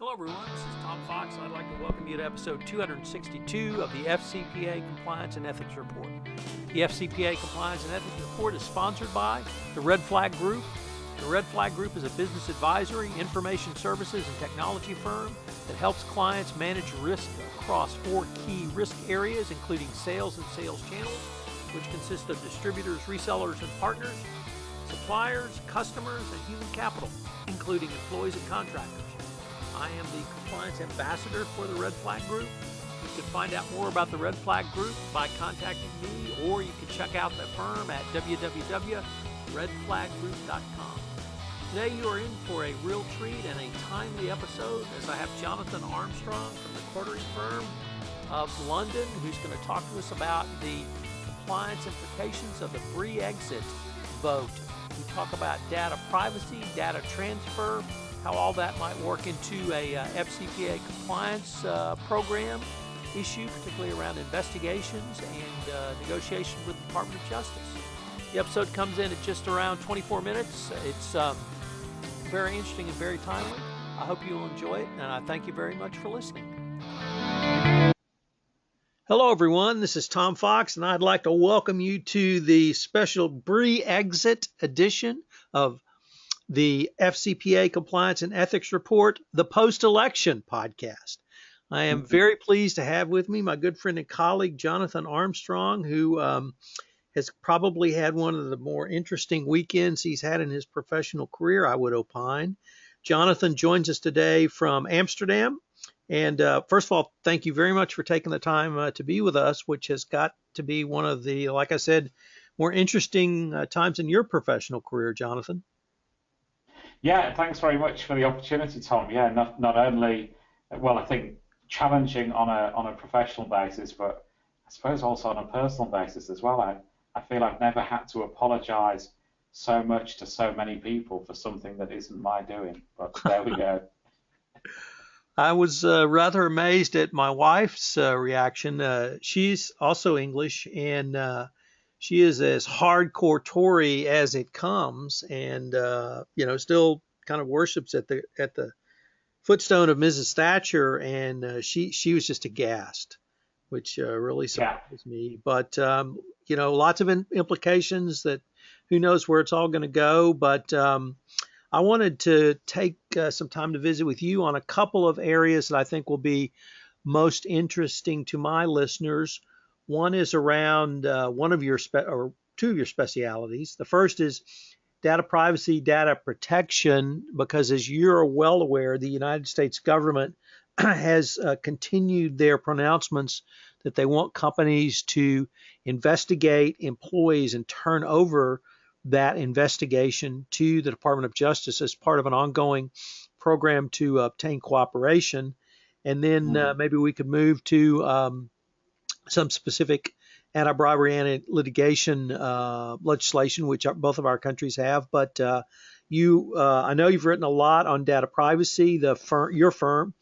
Hello everyone, this is Tom Fox. I'd like to welcome you to episode 262 of the FCPA Compliance and Ethics Report. The FCPA Compliance and Ethics Report is sponsored by the Red Flag Group. The Red Flag Group is a business advisory, information services, and technology firm that helps clients manage risk across 4 key risk areas, including sales and sales channels, which consist of distributors, resellers, and partners, suppliers, customers, and human capital, including employees and contractors. I am the compliance ambassador for the Red Flag Group. You can find out more about the Red Flag Group by contacting me, or you can check out the firm at www.redflaggroup.com. Today you are in for a real treat and a timely episode, as I have Jonathan Armstrong from the Quartering firm of London, who's going to talk to us about the compliance implications of the Brexit vote. We talk about data privacy, data transfer, how all that might work into a FCPA compliance program issue, particularly around investigations and negotiations with the Department of Justice. The episode comes in at just around 24 minutes. It's very interesting and very timely. I hope you'll enjoy it, and I thank you very much for listening. Hello, everyone. This is Tom Fox, and I'd like to welcome you to the special Brexit edition of the FCPA Compliance and Ethics Report, the post-election podcast. I am very pleased to have with me my good friend and colleague, Jonathan Armstrong, who has probably had one of the more interesting weekends he's had in his professional career, I would opine. Jonathan joins us today from Amsterdam. And first of all, thank you very much for taking the time to be with us, which has got to be one of the, like I said, more interesting times in your professional career, Jonathan. Yeah, thanks very much for the opportunity, Tom. Yeah, not only, well, I think challenging on a professional basis, but I suppose also on a personal basis as well. I feel I've never had to apologise so much to so many people for something that isn't my doing. But there we go. I was rather amazed at my wife's reaction. She's also English, and she is as hardcore Tory as it comes, and still kind of worships at the footstone of Mrs. Thatcher, and she was just aghast, which really surprised me. But lots of implications that who knows where it's all going to go. But I wanted to take some time to visit with you on a couple of areas that I think will be most interesting to my listeners. One is around one of your two of your specialities. The first is data privacy, data protection, because as you're well aware, the United States government has continued their pronouncements that they want companies to investigate employees and turn over that investigation to the Department of Justice as part of an ongoing program to obtain cooperation. And then maybe we could move to some specific anti-bribery, anti-litigation legislation, which both of our countries have. But I know you've written a lot on data privacy. Your firm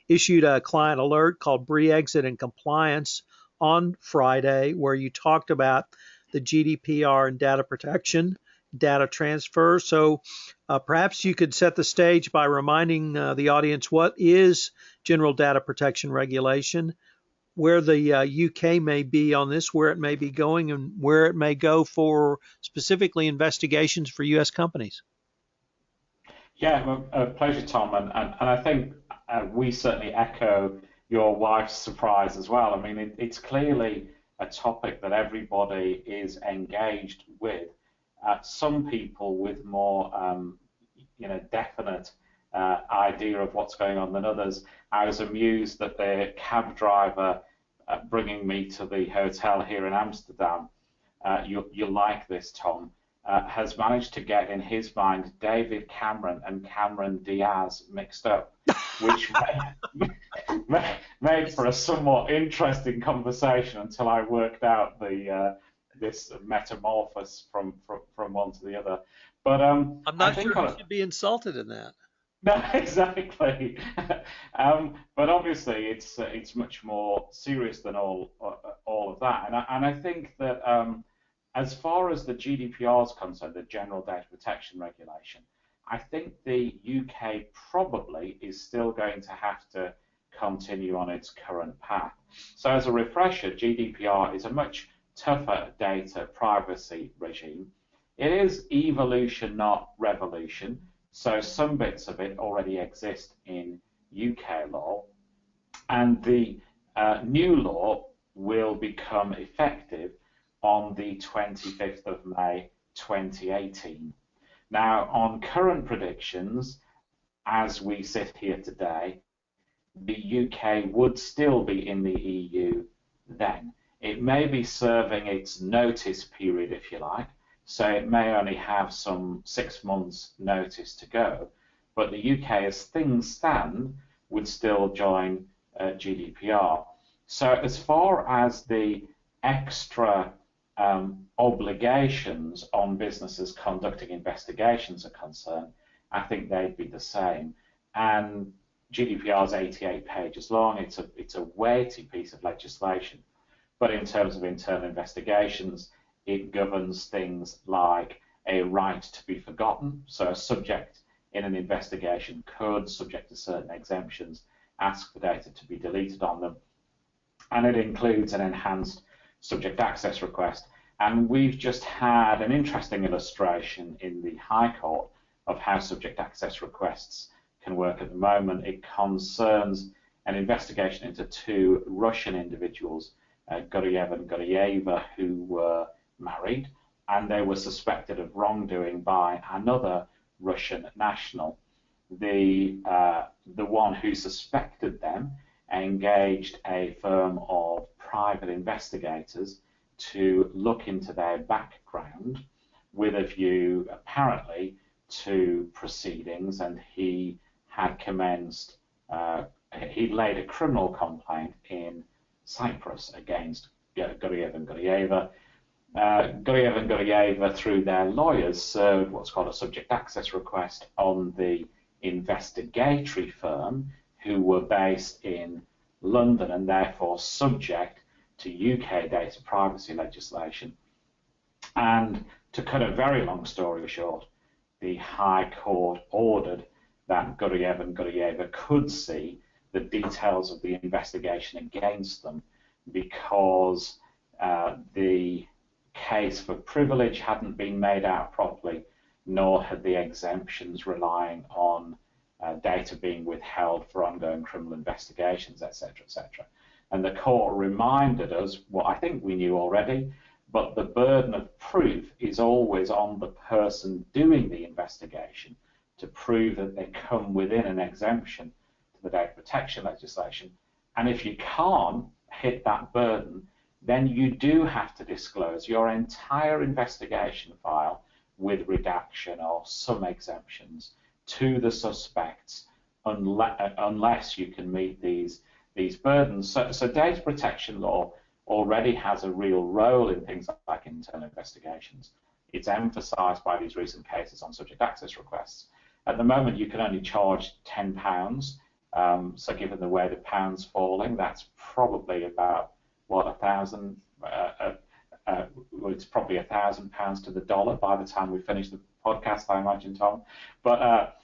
issued a client alert called Brexit and Compliance on Friday, where you talked about the GDPR and data protection, data transfer. So perhaps you could set the stage by reminding the audience what is general data protection regulation, where the UK may be on this, where it may be going, and where it may go for specifically investigations for US companies. Yeah, well, a pleasure, Tom. And I think we certainly echo your wife's surprise as well. I mean, it's clearly a topic that everybody is engaged with. Some people with more, definite idea of what's going on than others. I was amused that the cab driver bringing me to the hotel here in Amsterdam, you like this, Tom, has managed to get in his mind David Cameron and Cameron Diaz mixed up, which made for a somewhat interesting conversation until I worked out this metamorphosis from one to the other. But I'm not sure you should be insulted in that. No, exactly. But obviously, it's much more serious than all of that. And I think that as far as the GDPR is concerned, the General Data Protection Regulation, I think the UK probably is still going to have to continue on its current path. So as a refresher, GDPR is a much tougher data privacy regime. It is evolution, not revolution. So some bits of it already exist in UK law, and the new law will become effective on the 25th of May 2018. Now, on current predictions, as we sit here today, the UK would still be in the EU then. It may be serving its notice period, if you like, so it may only have some 6 months notice to go, but the UK, as things stand, would still join GDPR. So as far as the extra obligations on businesses conducting investigations are concerned, I think they'd be the same. And GDPR is 88 pages long. It's a weighty piece of legislation. But in terms of internal investigations, it governs things like a right to be forgotten. So a subject in an investigation could, subject to certain exemptions, ask for data to be deleted on them. And it includes an enhanced subject access request. And we've just had an interesting illustration in the High Court of how subject access requests can work at the moment. It concerns an investigation into two Russian individuals, Guriev and Gurieva, who were married, and they were suspected of wrongdoing by another Russian national. The one who suspected them engaged a firm of private investigators to look into their background with a view, apparently, to proceedings, and he had commenced, he'd laid a criminal complaint in Cyprus against Guriev and Gurieva. Guriev and Gurieva, through their lawyers, served what's called a subject access request on the investigatory firm, who were based in London and therefore subject to UK data privacy legislation. And to cut a very long story short, the High Court ordered that Guriev and Gurieva could see the details of the investigation against them because the case for privilege hadn't been made out properly, nor had the exemptions relying on data being withheld for ongoing criminal investigations, etc., etc. And the court reminded us what I think we knew already, but the burden of proof is always on the person doing the investigation to prove that they come within an exemption to the data protection legislation. And if you can't hit that burden, then you do have to disclose your entire investigation file with redaction or some exemptions to the suspects unless you can meet these burdens. So data protection law already has a real role in things like internal investigations. It's emphasised by these recent cases on subject access requests. At the moment, you can only charge £10. So given the way the pound's falling, that's probably about, what, £1,000? Well, it's probably £1,000 to the dollar by the time we finish the podcast, I imagine, Tom. But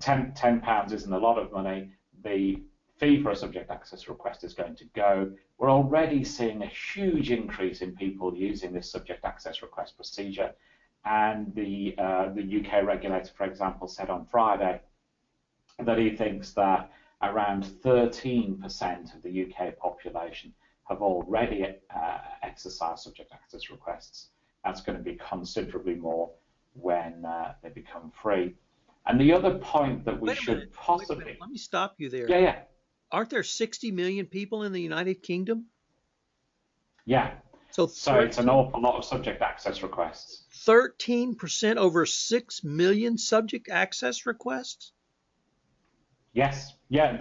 £10 isn't a lot of money. The fee for a subject access request is going to go. We're already seeing a huge increase in people using this subject access request procedure. And the UK regulator, for example, said on Friday that he thinks that around 13% of the UK population have already exercised subject access requests. That's going to be considerably more when they become free. And the other point that we should possibly... Let me stop you there. Yeah. Aren't there 60 million people in the United Kingdom? Yeah. So it's an awful lot of subject access requests. 13% over 6 million subject access requests? Yes. Yeah,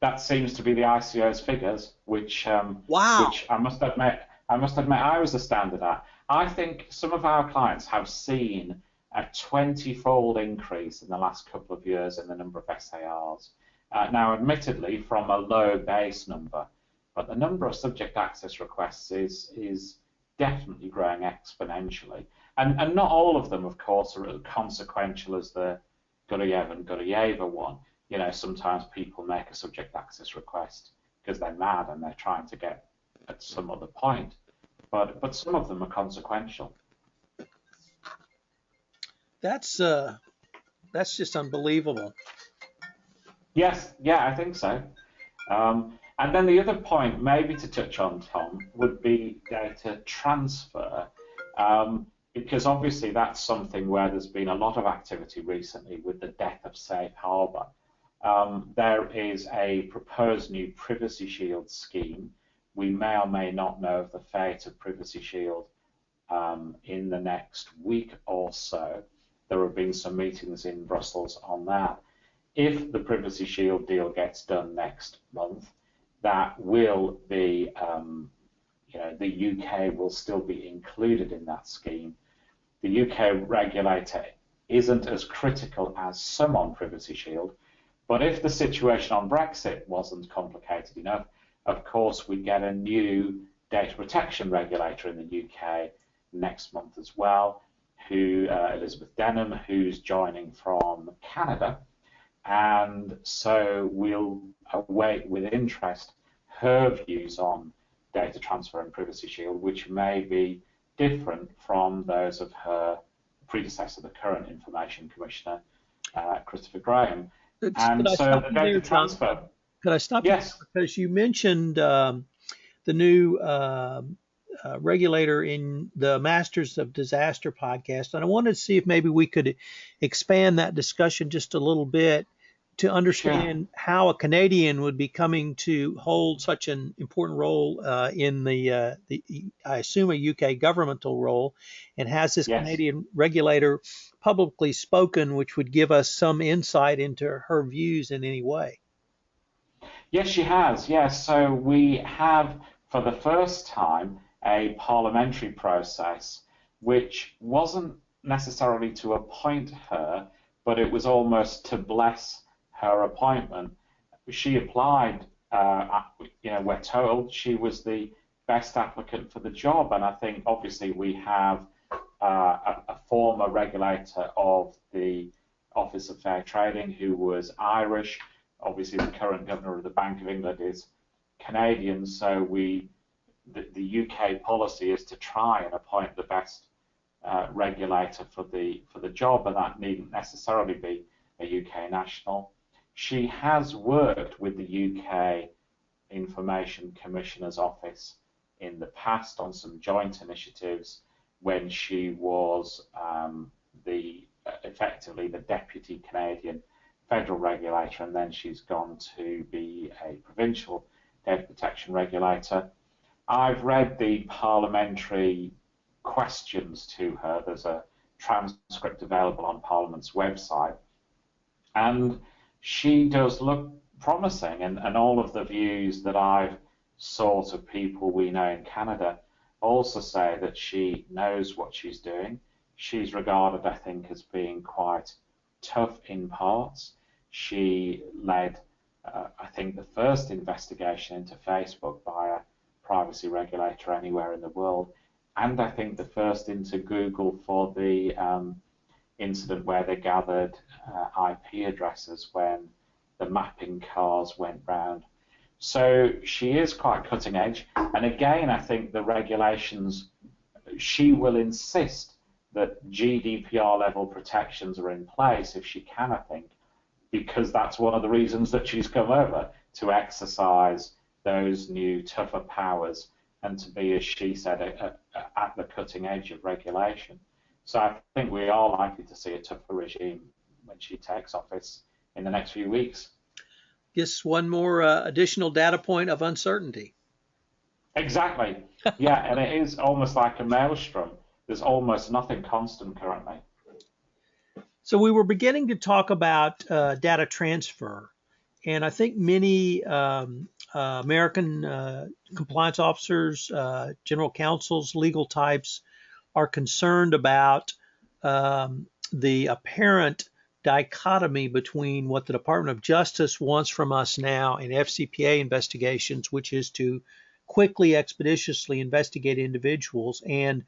that seems to be the ICO's figures, which wow. Which I must admit I was astounded at. I think some of our clients have seen a 20-fold increase in the last couple of years in the number of SARs. Now, admittedly, from a low base number, but the number of subject access requests is definitely growing exponentially. And not all of them, of course, are as consequential as the Guryev and Guryeva one, sometimes people make a subject access request because they're mad and they're trying to get at some other point. But some of them are consequential. That's just unbelievable. Yes, yeah, I think so. And then the other point, maybe to touch on, Tom, would be data transfer, because obviously that's something where there's been a lot of activity recently with the death of Safe Harbor. There is a proposed new Privacy Shield scheme. We may or may not know of the fate of Privacy Shield in the next week or so. There have been some meetings in Brussels on that. If the Privacy Shield deal gets done next month, that will be, the UK will still be included in that scheme. The UK regulator isn't as critical as some on Privacy Shield, but if the situation on Brexit wasn't complicated enough, of course, we get a new data protection regulator in the UK next month as well, Elizabeth Denham, who's joining from Canada. And so we'll await with interest her views on data transfer and Privacy Shield, which may be different from those of her predecessor, the current Information Commissioner, Christopher Graham. And so the data transfer. Could I stop you? Yes. Because you mentioned the new regulator in the Masters of Disaster podcast, and I wanted to see if maybe we could expand that discussion just a little bit to understand how a Canadian would be coming to hold such an important role in the I assume a UK governmental role, and has this Canadian regulator publicly spoken, which would give us some insight into her views in any way. Yes, she has. Yes, so we have for the first time a parliamentary process, which wasn't necessarily to appoint her, but it was almost to bless her appointment. She applied, we're told she was the best applicant for the job, and I think obviously we have a former regulator of the Office of Fair Trading who was Irish. Obviously the current governor of the Bank of England is Canadian, so the UK policy is to try and appoint the best regulator for the job, and that needn't necessarily be a UK national. She has worked with the UK Information Commissioner's Office in the past on some joint initiatives when she was effectively the deputy Canadian federal regulator, and then she's gone to be a provincial data protection regulator. I've read the parliamentary questions to her. There's a transcript available on Parliament's website, and she does look promising, and all of the views that I've sought of people we know in Canada also say that she knows what she's doing. She's regarded, I think, as being quite tough in parts. She led, I think, the first investigation into Facebook by a privacy regulator anywhere in the world, and I think the first into Google for the incident where they gathered IP addresses when the mapping cars went round. So she is quite cutting edge, and again, I think the regulations, she will insist that GDPR level protections are in place if she can, I think, because that's one of the reasons that she's come over, to exercise those new tougher powers and to be, as she said, at the cutting edge of regulation. So I think we are likely to see a tougher regime when she takes office in the next few weeks. Just one more additional data point of uncertainty. Exactly. Yeah, and it is almost like a maelstrom. There's almost nothing constant currently. So we were beginning to talk about data transfer, and I think many American compliance officers, general counsels, legal types are concerned about the apparent dichotomy between what the Department of Justice wants from us now in FCPA investigations, which is to quickly, expeditiously investigate individuals, and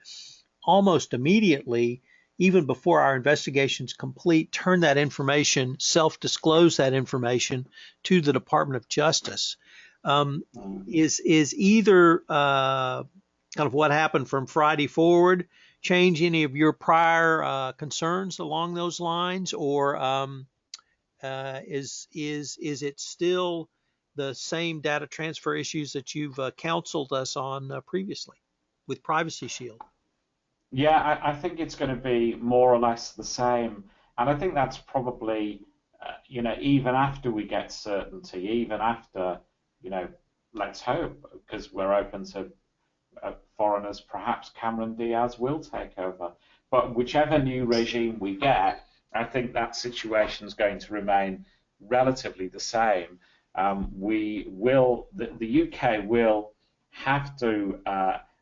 almost immediately even before our investigation's complete, turn that information, self-disclose that information to the Department of Justice. Is either kind of what happened from Friday forward change any of your prior concerns along those lines, or is it still the same data transfer issues that you've counseled us on previously with Privacy Shield? Yeah, I think it's going to be more or less the same, and I think that's probably, even after we get certainty, even after, let's hope, because we're open to foreigners, perhaps Cameron Diaz will take over. But whichever new regime we get, I think that situation is going to remain relatively the same. The UK will have to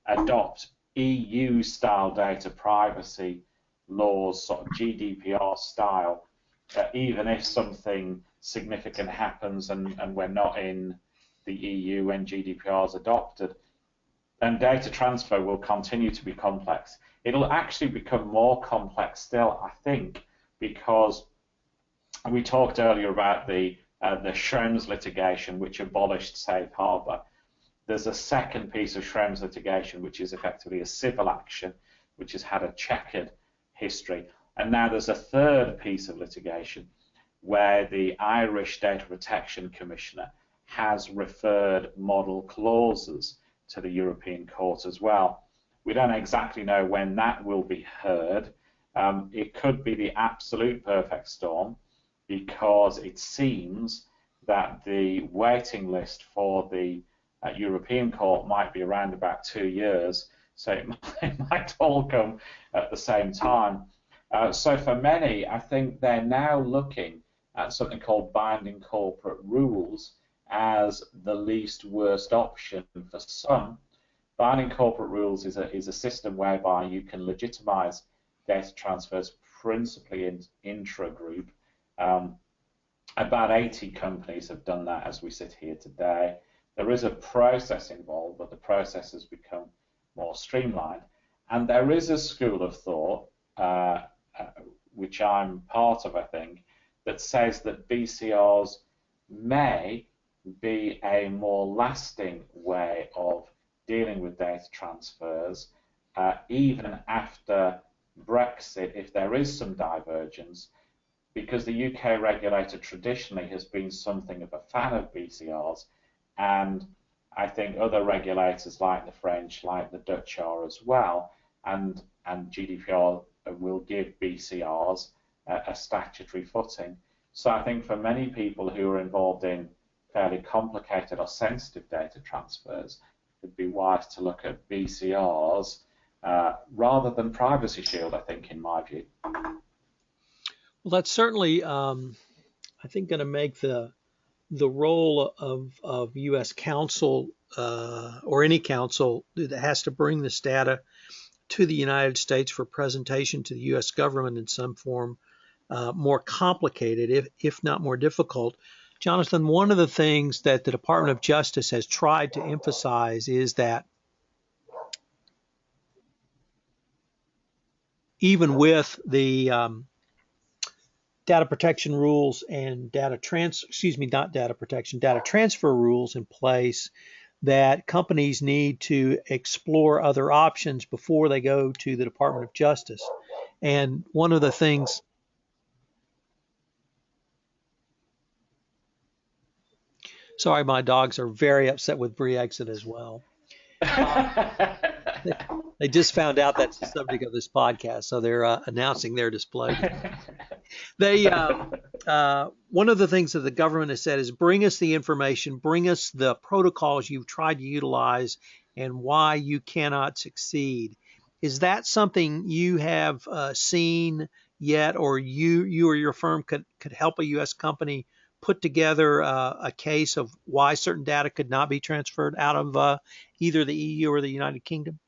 adopt EU-style data privacy laws, sort of GDPR style, even if something significant happens and we're not in the EU when GDPR is adopted. And data transfer will continue to be complex. It'll actually become more complex still, I think, because we talked earlier about the Schrems litigation, which abolished safe harbour. There's a second piece of Schrems litigation, which is effectively a civil action, which has had a checkered history. And now there's a third piece of litigation where the Irish Data Protection Commissioner has referred model clauses to the European Court as well. We don't exactly know when that will be heard. It could be the absolute perfect storm, because it seems that the waiting list for the European Court might be around about 2 years, so it might all come at the same time. So for many, I think they're now looking at something called binding corporate rules as the least worst option for some. Binding corporate rules is a system whereby you can legitimize data transfers principally in intra-group. About 80 companies have done that as we sit here today. There is a process involved, but the process has become more streamlined. And there is a school of thought, which I'm part of, I think, that says that BCRs may be a more lasting way of dealing with data transfers, even after Brexit, if there is some divergence, because the UK regulator traditionally has been something of a fan of BCRs, and I think other regulators like the French, like the Dutch are as well, and GDPR will give BCRs a statutory footing. So I think for many people who are involved in fairly complicated or sensitive data transfers, it'd be wise to look at BCRs rather than Privacy Shield, I think, in my view. Well, that's certainly, I think, going to make the role of U.S. counsel or any counsel that has to bring this data to the United States for presentation to the U.S. government in some form more complicated, if not more difficult. Jonathan, one of the things that the Department of Justice has tried to emphasize is that even with the data protection rules and data transfer rules in place, that companies need to explore other options before they go to the Department of Justice. And one of the things, sorry, my dogs are very upset with Brexit as well. They just found out that's the subject of this podcast, so they're announcing their displeasure. One of the things that the government has said is bring us the information, bring us the protocols you've tried to utilize and why you cannot succeed. Is that something you have seen yet, or you or your firm could help a U.S. company put together a case of why certain data could not be transferred out of either the EU or the United Kingdom?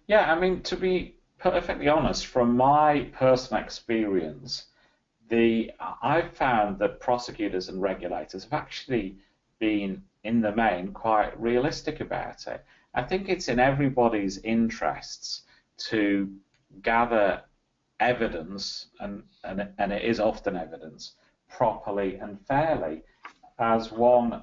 Yeah, I mean, to be perfectly honest, from my personal experience, I've found that prosecutors and regulators have actually been, in the main, quite realistic about it. I think it's in everybody's interests to gather evidence, and it is often evidence, properly and fairly. As one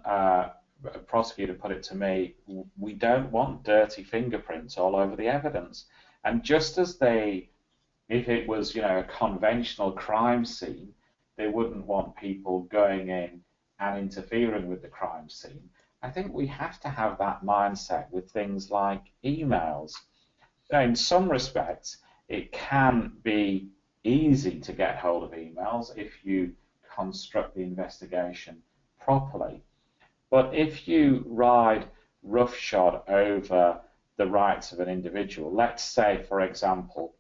prosecutor put it to me, we don't want dirty fingerprints all over the evidence. And just as if it was, a conventional crime scene, they wouldn't want people going in and interfering with the crime scene. I think we have to have that mindset with things like emails. In some respects, it can be easy to get hold of emails if you construct the investigation properly. But if you ride roughshod over the rights of an individual, let's say, for example,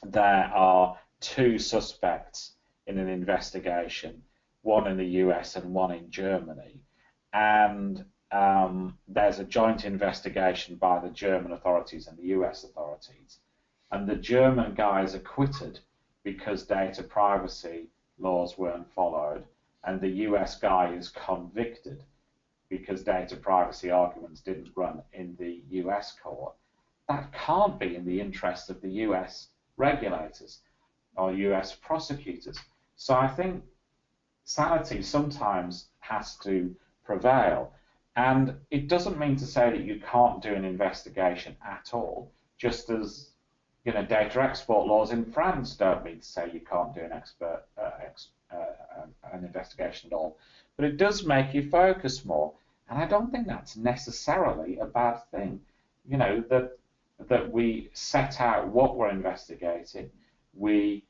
there are two suspects in an investigation, one in the US and one in Germany, and there's a joint investigation by the German authorities and the US authorities, and the German guy is acquitted because data privacy laws weren't followed, and the US guy is convicted because data privacy arguments didn't run in the US court. That can't be in the interest of the US regulators or US prosecutors. So I think sanity sometimes has to prevail. And it doesn't mean to say that you can't do an investigation at all, just as data export laws in France don't mean to say you can't do an investigation at all. But it does make you focus more. And I don't think that's necessarily a bad thing. That we set out what we're investigating, we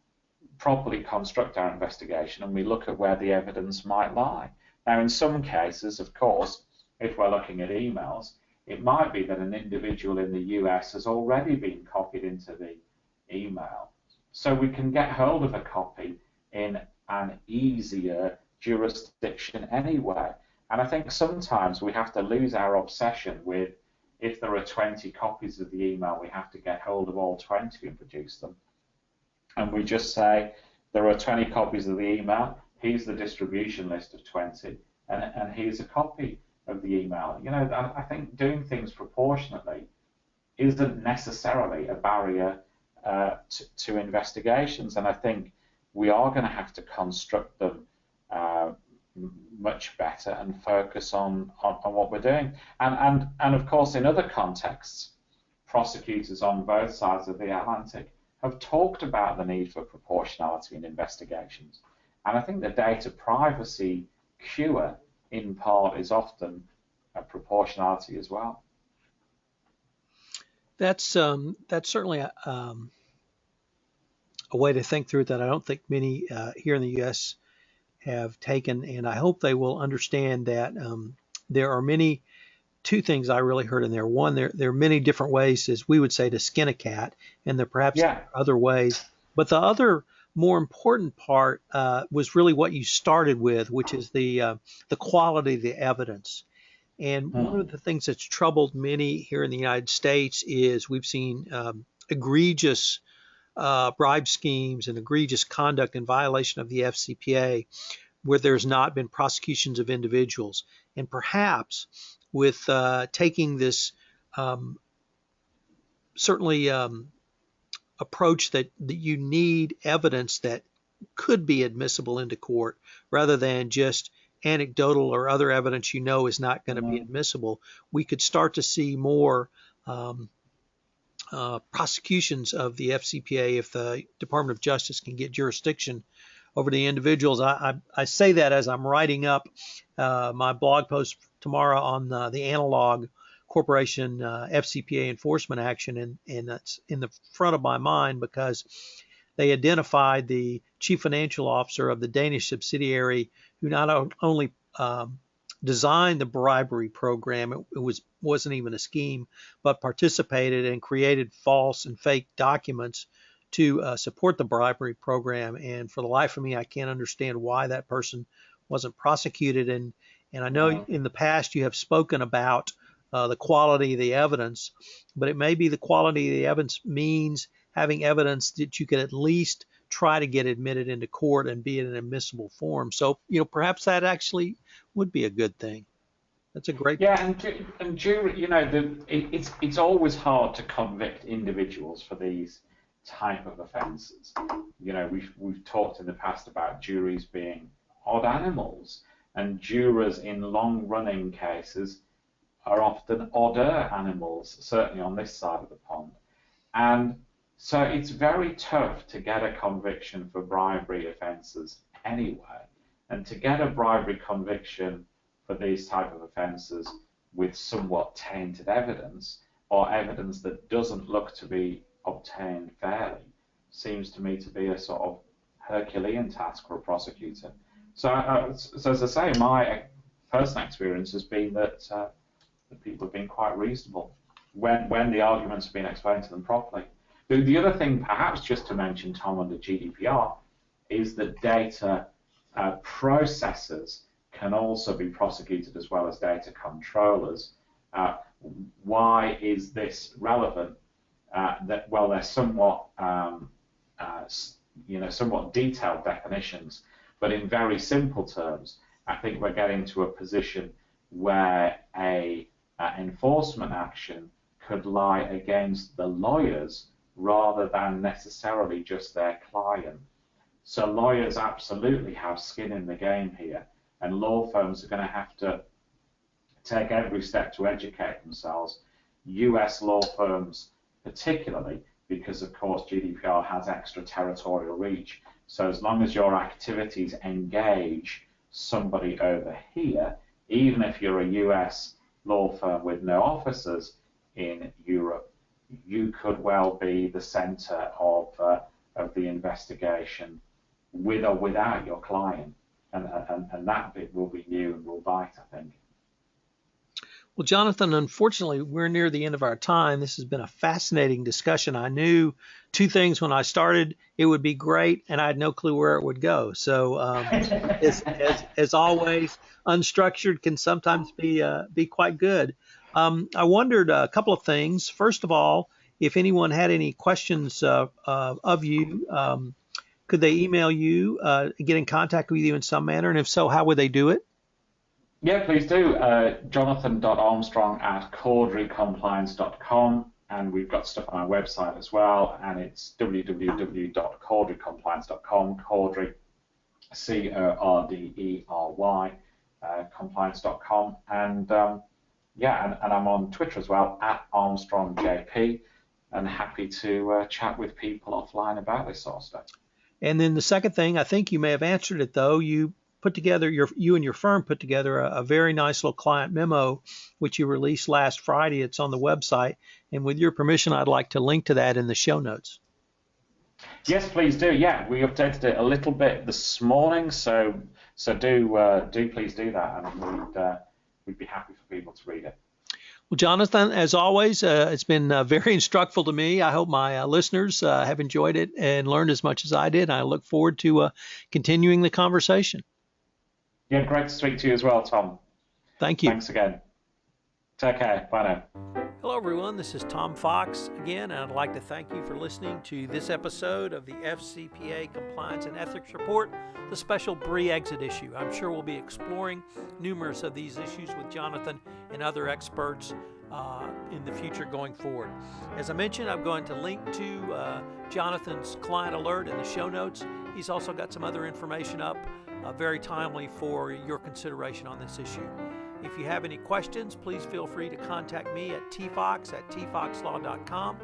properly construct our investigation, and we look at where the evidence might lie. Now, in some cases, of course, if we're looking at emails, it might be that an individual in the US has already been copied into the email. So we can get hold of a copy in an easier jurisdiction anyway. And I think sometimes we have to lose our obsession with, if there are 20 copies of the email, we have to get hold of all 20 and produce them. And we just say, there are 20 copies of the email, here's the distribution list of 20, and here's a copy of the email. I think doing things proportionately isn't necessarily a barrier to investigations, and I think we are going to have to construct them much better and focus on what we're doing. And of course, in other contexts, prosecutors on both sides of the Atlantic have talked about the need for proportionality in investigations. And I think the data privacy cure, in part, is often a proportionality as well. That's certainly a way to think through it that I don't think many here in the U.S. have taken, and I hope they will understand that there are two things I really heard in there. One, there are many different ways, as we would say, to skin a cat, and there perhaps are other ways. But the other more important part was really what you started with, which is the quality of the evidence. And one of the things that's troubled many here in the United States is we've seen egregious bribe schemes and egregious conduct in violation of the FCPA where there's not been prosecutions of individuals. And perhaps with taking this certainly approach that you need evidence that could be admissible into court rather than just anecdotal or other evidence is not going to be admissible, we could start to see more prosecutions of the FCPA if the Department of Justice can get jurisdiction over the individuals. I say that as I'm writing up my blog post tomorrow on the analog corporation FCPA enforcement action, and that's in the front of my mind because they identified the chief financial officer of the Danish subsidiary who not only designed the bribery program, it wasn't even a scheme, but participated and created false and fake documents to support the bribery program. And for the life of me, I can't understand why that person wasn't prosecuted. And I know in the past you have spoken about the quality of the evidence, but it may be the quality of the evidence means having evidence that you could at least try to get admitted into court and be in an admissible form. So, perhaps that actually would be a good thing. That's a great point. And jury, it's always hard to convict individuals for these type of offences. We've talked in the past about juries being odd animals, and jurors in long-running cases are often odder animals, certainly on this side of the pond. And so it's very tough to get a conviction for bribery offences anyway, and to get a bribery conviction for these type of offences with somewhat tainted evidence, or evidence that doesn't look to be obtained fairly, seems to me to be a sort of Herculean task for a prosecutor. So as I say, my personal experience has been that the people have been quite reasonable when the arguments have been explained to them properly. The other thing, perhaps just to mention, Tom, under GDPR, is that data processors can also be prosecuted as well as data controllers. Why is this relevant? Well, they're somewhat, somewhat detailed definitions, but in very simple terms, I think we're getting to a position where a enforcement action could lie against the lawyers rather than necessarily just their client. So lawyers absolutely have skin in the game here, and law firms are going to have to take every step to educate themselves. US law firms particularly, because of course GDPR has extraterritorial reach. So as long as your activities engage somebody over here, even if you're a US law firm with no offices in Europe, you could well be the center of the investigation with or without your client. And that bit will be new and will bite, I think. Well, Jonathan, unfortunately, we're near the end of our time. This has been a fascinating discussion. I knew two things when I started. It would be great, and I had no clue where it would go. So as always, unstructured can sometimes be quite good. I wondered a couple of things. First of all, if anyone had any questions of you, could they email you, get in contact with you in some manner? And if so, how would they do it? Yeah, please do. Jonathan.Armstrong@caudrycompliance.com, and we've got stuff on our website as well, and it's www.caudrycompliance.com, Caudry, Cordey, compliance.com, and and I'm on Twitter as well, @ArmstrongJP, and happy to chat with people offline about this sort of stuff. And then the second thing, I think you may have answered it though, you and your firm put together a very nice little client memo, which you released last Friday. It's on the website. And with your permission, I'd like to link to that in the show notes. Yes, please do. Yeah, we updated it a little bit this morning, so do please do that, and we'd be happy for people to read it. Well, Jonathan, as always, it's been very instructful to me. I hope my listeners have enjoyed it and learned as much as I did. I look forward to continuing the conversation. Yeah, great to speak to you as well, Tom. Thank you. Thanks again. Take care. Bye now. Hello, everyone. This is Tom Fox again, and I'd like to thank you for listening to this episode of the FCPA Compliance and Ethics Report, the special Brexit issue. I'm sure we'll be exploring numerous of these issues with Jonathan and other experts in the future going forward. As I mentioned, I'm going to link to Jonathan's client alert in the show notes. He's also got some other information up, very timely for your consideration on this issue. If you have any questions, please feel free to contact me at tfox@tfoxlaw.com.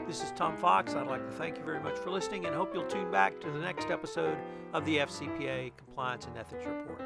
This is Tom Fox. I'd like to thank you very much for listening and hope you'll tune back to the next episode of the FCPA Compliance and Ethics Report.